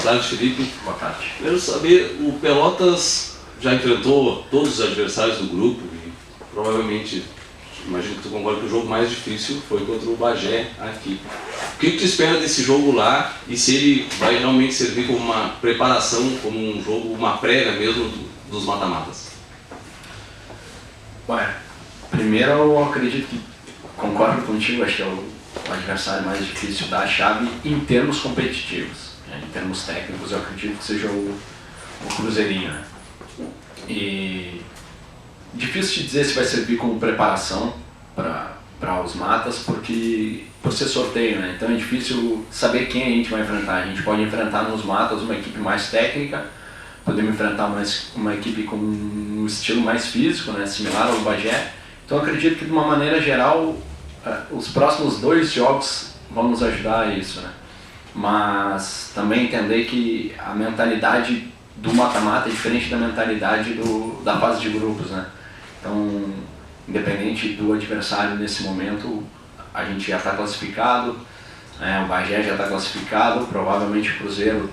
tarde, Felipe. Boa tarde. Quero saber, o Pelotas já enfrentou todos os adversários do grupo e provavelmente, imagino que tu concorda que o jogo mais difícil foi contra o Bagé aqui. O que tu espera desse jogo lá e se ele vai realmente servir como uma preparação, como um jogo, uma prévia mesmo dos mata-matas? Ué, primeiro eu acredito que, concordo contigo, acho que é o adversário mais difícil da chave em termos competitivos. Em termos técnicos eu acredito que seja o Cruzeirinho, né? E difícil de dizer se vai servir como preparação para os matas, porque por ser sorteio, né? Então é difícil saber quem a gente vai enfrentar. A gente pode enfrentar nos matas uma equipe mais técnica, podemos enfrentar uma equipe com um estilo mais físico, né? Similar ao Bagé. Então eu acredito que de uma maneira geral os próximos 2 jogos vão nos ajudar a isso, né? Mas também entender que a mentalidade do mata-mata é diferente da mentalidade da fase de grupos, né? Então, independente do adversário nesse momento, a gente já está classificado, o Bagé já está classificado, provavelmente o Cruzeiro,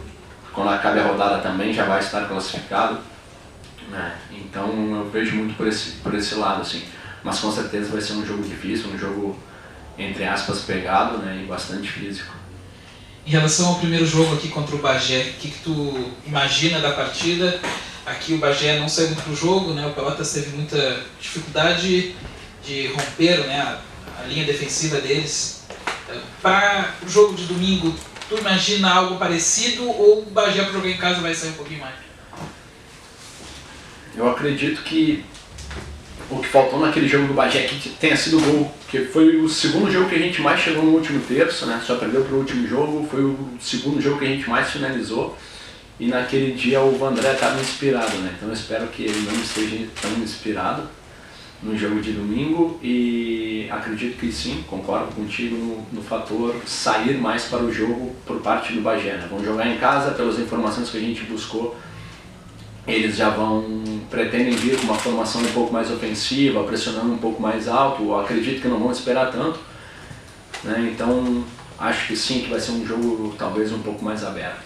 quando acabe a rodada também, já vai estar classificado, né? Então eu vejo muito por esse lado, assim. Mas com certeza vai ser um jogo difícil, um jogo, entre aspas, pegado, né? E bastante físico. Em relação ao primeiro jogo aqui contra o Bagé, o que tu imagina da partida? Aqui o Bagé não saiu muito pro jogo, né? O Pelotas teve muita dificuldade de romper, né, a linha defensiva deles. Para o jogo de domingo, tu imagina algo parecido ou o Bagé para jogar em casa vai sair um pouquinho mais? Eu acredito que o que faltou naquele jogo do Bagé que tenha sido o gol, que foi o segundo jogo que a gente mais chegou no último terço, né? Só perdeu pro último jogo, foi o segundo jogo que a gente mais finalizou. E naquele dia o Vandré estava inspirado, né? Então eu espero que ele não esteja tão inspirado no jogo de domingo e acredito que sim, concordo contigo no fator sair mais para o jogo por parte do Bagé, né? Vão jogar em casa, pelas informações que a gente buscou, eles já pretendem vir com uma formação um pouco mais ofensiva, pressionando um pouco mais alto. Eu acredito que não vão esperar tanto, né? Então acho que sim, que vai ser um jogo talvez um pouco mais aberto.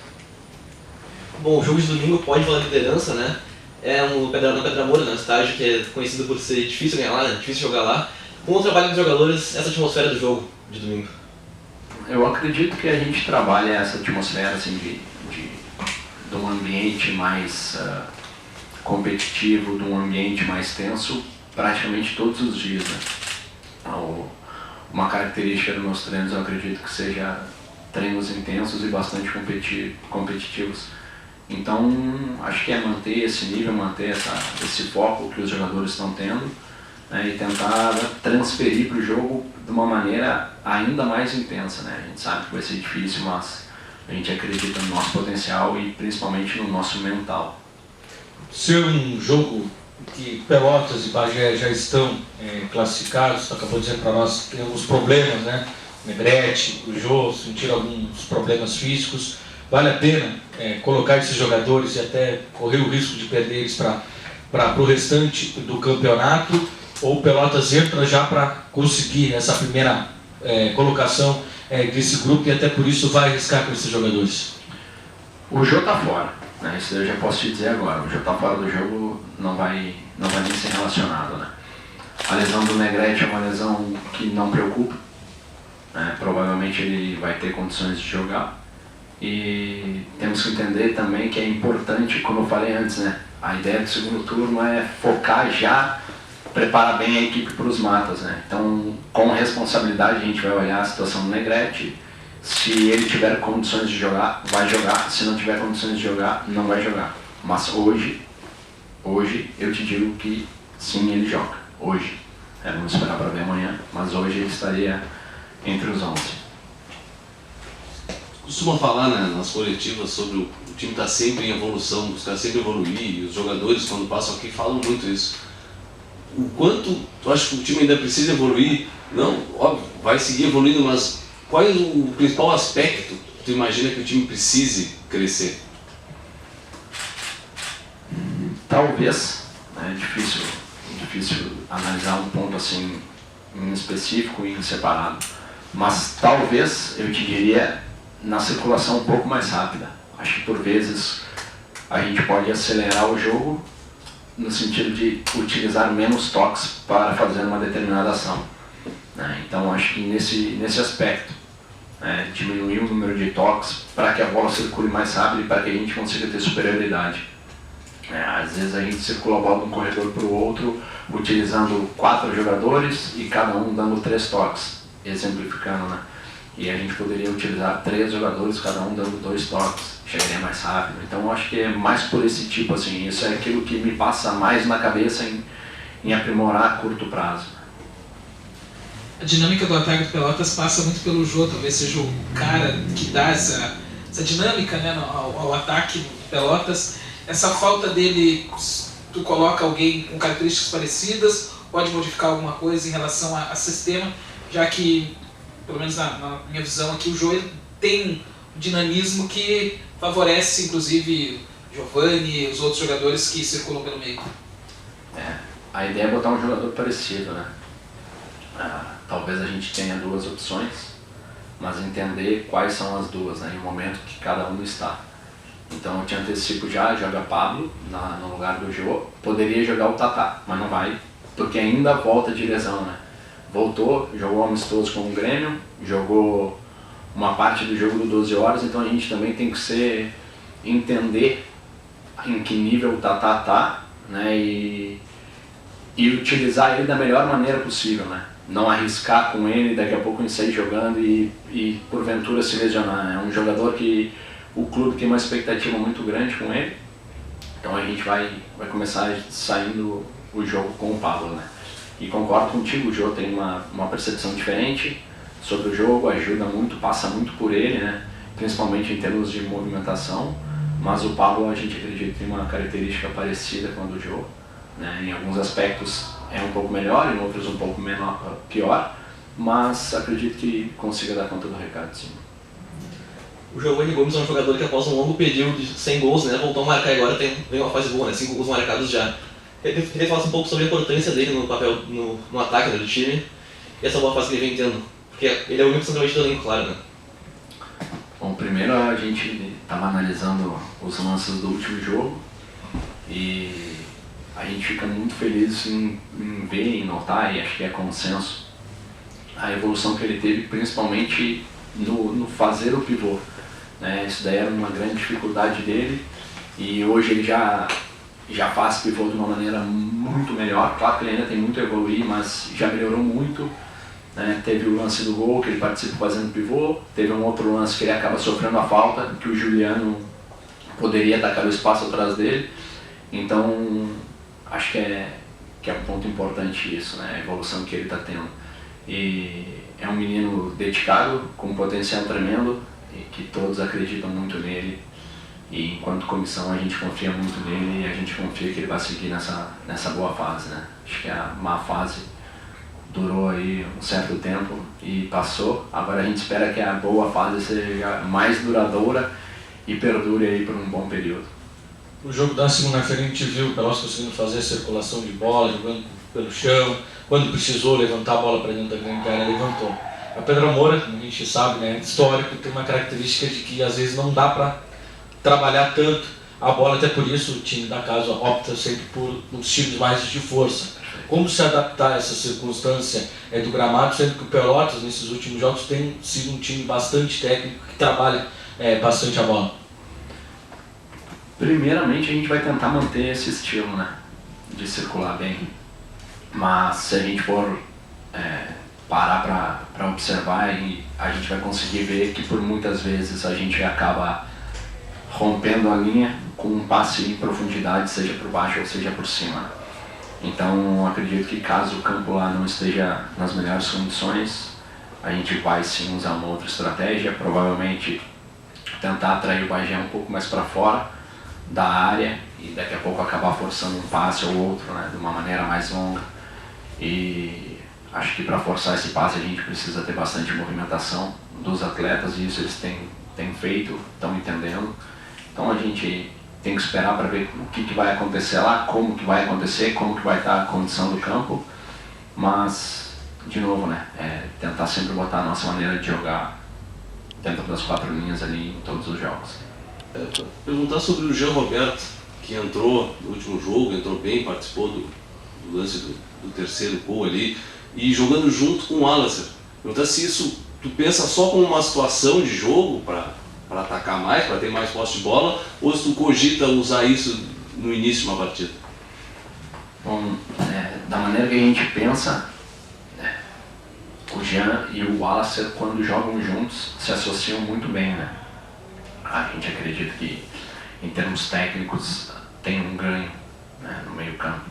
Bom, o jogo de domingo pode valer liderança, né? É no Pedra Moura, né? Um estádio que é conhecido por ser difícil ganhar lá, né? Difícil jogar lá. Como o trabalho dos jogadores, essa atmosfera do jogo de domingo? Eu acredito que a gente trabalha essa atmosfera assim, de um ambiente mais competitivo, de um ambiente mais tenso, praticamente todos os dias, né? Então, uma característica dos meus treinos, eu acredito que seja treinos intensos e bastante competitivos. Então, acho que é manter esse nível, manter esse foco que os jogadores estão tendo, né, e tentar transferir para o jogo de uma maneira ainda mais intensa, né? A gente sabe que vai ser difícil, mas a gente acredita no nosso potencial e principalmente no nosso mental. Ser um jogo que Pelotas e Bagé já estão classificados, acabou de dizer para nós que tem alguns problemas, né? Negrete, o Jô sentiram alguns problemas físicos. Vale a pena colocar esses jogadores e até correr o risco de perder eles para o restante do campeonato? Ou o Pelotas entra já para conseguir essa primeira colocação desse grupo e até por isso vai arriscar com esses jogadores? O Jô está fora, né? Isso eu já posso te dizer agora. O Jô está fora do jogo, não vai nem ser relacionado, né? A lesão do Negrete é uma lesão que não preocupa, né? Provavelmente ele vai ter condições de jogar. E temos que entender também que é importante, como eu falei antes, né? A ideia do segundo turno é focar já, preparar bem a equipe para os matas, né? Então, com responsabilidade, a gente vai olhar a situação do Negrete. Se ele tiver condições de jogar, vai jogar. Se não tiver condições de jogar, não vai jogar. Mas hoje eu te digo que sim, ele joga. Hoje. Vamos esperar para ver amanhã, mas hoje ele estaria entre os 11. Costuma falar, né, nas coletivas sobre o time estar sempre em evolução, buscar sempre evoluir, e os jogadores quando passam aqui falam muito isso. O quanto tu acha que o time ainda precisa evoluir? Não, óbvio, vai seguir evoluindo, mas qual é o principal aspecto que tu imagina que o time precise crescer? Talvez, é difícil analisar um ponto assim em específico e em separado, mas talvez eu te diria na circulação um pouco mais rápida. A Acho que por vezes a gente pode acelerar o jogo no sentido de utilizar menos toques para fazer uma determinada ação, né? Então acho que nesse aspecto, diminuir o número de toques para que a bola circule mais rápido e para que a gente consiga ter superioridade. Às vezes a gente circula a bola de um corredor para o outro utilizando 4 jogadores e cada um dando 3 toques, exemplificando, né? E a gente poderia utilizar 3 jogadores, cada um dando 2 toques, chegaria mais rápido. Então eu acho que é mais por esse tipo, assim, isso é aquilo que me passa mais na cabeça em aprimorar a curto prazo. A dinâmica do ataque do Pelotas passa muito pelo Jô, talvez seja o cara que dá essa dinâmica, né, ao ataque do Pelotas. Essa falta dele, tu coloca alguém com características parecidas, pode modificar alguma coisa em relação a sistema, já que, pelo menos na minha visão aqui, o Jô tem um dinamismo que favorece, inclusive, Giovani e os outros jogadores que circulam pelo meio. A ideia é botar um jogador parecido, né? Talvez a gente tenha 2 opções, mas entender quais são as 2, né, em o momento que cada um está. Então eu te antecipo já, joga Pablo no lugar do Jô, poderia jogar o Tatá, mas não vai, porque ainda volta de lesão, né? Voltou, jogou amistoso com o Grêmio, jogou uma parte do jogo do 12 horas, então a gente também tem que entender em que nível o Tatá tá, né, e utilizar ele da melhor maneira possível, né? Não arriscar com ele, daqui a pouco ele sair jogando e porventura se lesionar. É um jogador que o clube tem uma expectativa muito grande com ele, então a gente vai começar saindo o jogo com o Pablo, né? E concordo contigo, o Jô tem uma percepção diferente sobre o jogo, ajuda muito, passa muito por ele, né? Principalmente em termos de movimentação, mas o Pablo a gente acredita que tem uma característica parecida com a do Jô, né? Em alguns aspectos é um pouco melhor, em outros um pouco pior, mas acredito que consiga dar conta do recado, sim. O Giovani Gomes é um jogador que após um longo período de 100 gols, né, voltou a marcar e agora vem uma fase boa, né, 5 gols marcados já. Eu queria falar um pouco sobre a importância dele no papel, no ataque, né, do time, e essa boa fase que ele vem tendo, porque ele é o único centroavante do elenco, claro, né. Bom, primeiro a gente estava analisando os lances do último jogo e a gente fica muito feliz em ver, em notar, e acho que é consenso, a evolução que ele teve, principalmente no fazer o pivô, né? Isso daí era uma grande dificuldade dele e hoje ele já faz pivô de uma maneira muito melhor. Claro que ele ainda tem muito a evoluir, mas já melhorou muito, né? Teve o lance do gol que ele participa fazendo pivô, teve um outro lance que ele acaba sofrendo a falta, que o Juliano poderia atacar o espaço atrás dele. Então acho que é um ponto importante isso, né? A evolução que ele está tendo. E é um menino dedicado, com um potencial tremendo, e que todos acreditam muito nele. E enquanto comissão a gente confia muito nele e a gente confia que ele vai seguir nessa boa fase, né? Acho que a má fase durou aí um certo tempo e passou. Agora a gente espera que a boa fase seja mais duradoura e perdure aí por um bom período. No jogo da segunda-feira a gente viu o Pelotas conseguindo fazer circulação de bola, jogando pelo chão. Quando precisou levantar a bola para dentro da grande área, levantou. A Pedro Moura, como a gente sabe, né, histórico, tem uma característica de que às vezes não dá para trabalhar tanto a bola, até por isso o time da casa opta sempre por os times mais de força. Como se adaptar a essa circunstância do gramado, sendo que o Pelotas nesses últimos jogos tem sido um time bastante técnico que trabalha bastante a bola? Primeiramente a gente vai tentar manter esse estilo, né, de circular bem, mas se a gente for parar para observar, a gente vai conseguir ver que por muitas vezes a gente acaba rompendo a linha com um passe em profundidade, seja por baixo ou seja por cima. Então acredito que caso o campo lá não esteja nas melhores condições, a gente vai sim usar uma outra estratégia, provavelmente tentar atrair o Bagé um pouco mais para fora da área e daqui a pouco acabar forçando um passe ou outro, né, de uma maneira mais longa. E acho que para forçar esse passe a gente precisa ter bastante movimentação dos atletas e isso eles têm feito, estão entendendo. Então a gente tem que esperar para ver o que vai acontecer lá, como que vai acontecer, como que vai estar a condição do campo, mas de novo, né, tentar sempre botar a nossa maneira de jogar dentro das 4 linhas ali em todos os jogos. Perguntar sobre o Jean Roberto, que entrou no último jogo, entrou bem, participou do lance do terceiro gol ali, e jogando junto com o Alacer. Perguntar se isso tu pensa só como uma situação de jogo para atacar mais, para ter mais posse de bola, ou se tu cogita usar isso no início de uma partida? Bom, da maneira que a gente pensa, o Jean e o Alacer, quando jogam juntos, se associam muito bem, né? A gente acredita que, em termos técnicos, tem um ganho, né, no meio campo.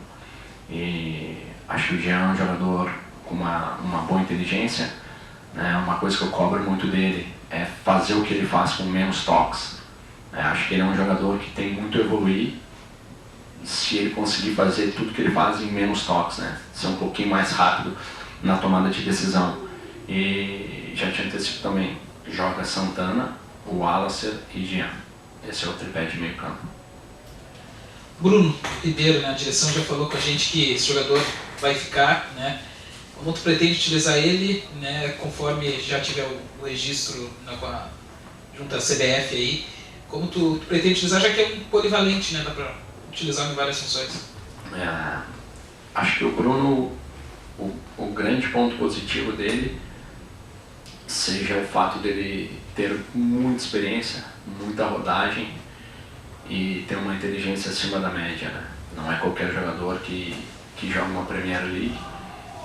E acho que o Jean é um jogador com uma boa inteligência, né? Uma coisa que eu cobro muito dele é fazer o que ele faz com menos toques. Acho que ele é um jogador que tem muito a evoluir se ele conseguir fazer tudo que ele faz em menos toques, né? Ser um pouquinho mais rápido na tomada de decisão. E já te antecipo também, joga Santana, o Alacer e Jean. Esse é o tripé de meio campo. Bruno Ribeiro, né, a direção já falou com a gente que esse jogador vai ficar, né? Como tu pretende utilizar ele, né, conforme já tiver o registro, né, junto à CBF aí, como tu pretende utilizar, já que é um polivalente, né, dá para utilizar em várias funções? Acho que o Bruno, o grande ponto positivo dele seja o fato dele ter muita experiência, muita rodagem e ter uma inteligência acima da média, né? Não é qualquer jogador que joga uma Premier League,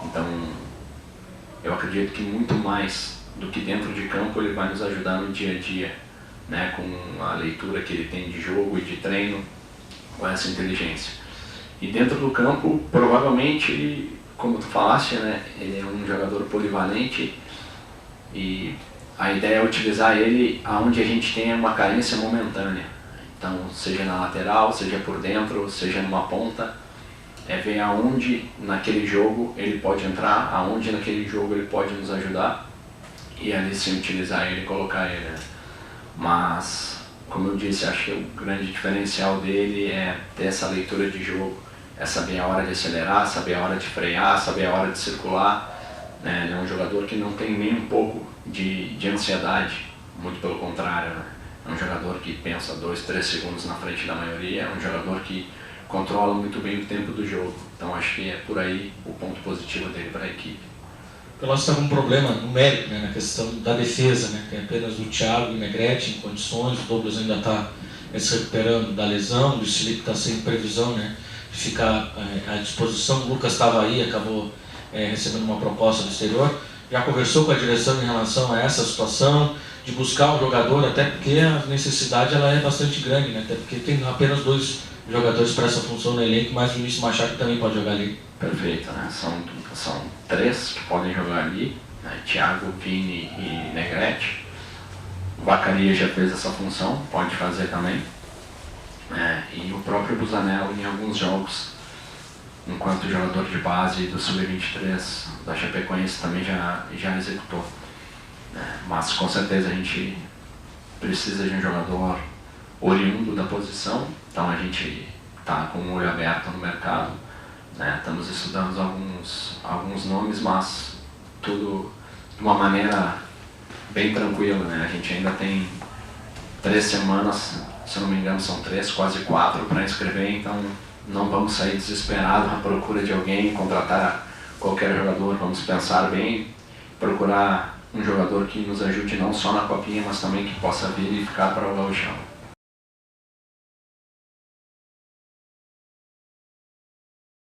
então eu acredito que muito mais do que dentro de campo ele vai nos ajudar no dia a dia, né? Com a leitura que ele tem de jogo e de treino, com essa inteligência. E dentro do campo, provavelmente, como tu falaste, né? Ele é um jogador polivalente e a ideia é utilizar ele aonde a gente tem uma carência momentânea. Então, seja na lateral, seja por dentro, seja numa ponta, ver aonde naquele jogo ele pode entrar, aonde naquele jogo ele pode nos ajudar e ali sim utilizar ele e colocar ele, né? Mas, como eu disse, acho que o grande diferencial dele é ter essa leitura de jogo, é saber a hora de acelerar, saber a hora de frear, saber a hora de circular, né? Ele é um jogador que não tem nem um pouco de ansiedade, muito pelo contrário, né? É um jogador que pensa 2, 3 segundos na frente da maioria, é um jogador que controla muito bem o tempo do jogo. Então acho que é por aí o ponto positivo dele para a equipe. O Pelotas está com um problema numérico, né, na questão da defesa, né? Tem apenas o Thiago e o Negrete em condições, o Douglas ainda está se recuperando da lesão, o Felipe está sem previsão, né, de ficar à disposição. O Lucas estava aí, acabou recebendo uma proposta do exterior. Já conversou com a direção em relação a essa situação, de buscar um jogador, até porque a necessidade ela é bastante grande, né? Até porque tem apenas 2 jogadores para essa função no elenco, mas o Vinícius Machado também pode jogar ali. Perfeito, né? São 3 que podem jogar ali, né? Thiago, Vini e Negrete. O Vacaria já fez essa função, pode fazer também. E o próprio Busanello em alguns jogos, enquanto jogador de base do Sub-23 da Chapecoense também já executou. Mas com certeza a gente precisa de um jogador oriundo da posição, então a gente está com um olho aberto no mercado, né? Estamos estudando alguns nomes, mas tudo de uma maneira bem tranquila, né? A gente ainda tem 3 semanas, se eu não me engano são 3, quase 4 para inscrever, então não vamos sair desesperados à procura de alguém, contratar qualquer jogador, vamos pensar bem, procurar um jogador que nos ajude não só na copinha, mas também que possa vir e ficar para o gauchão.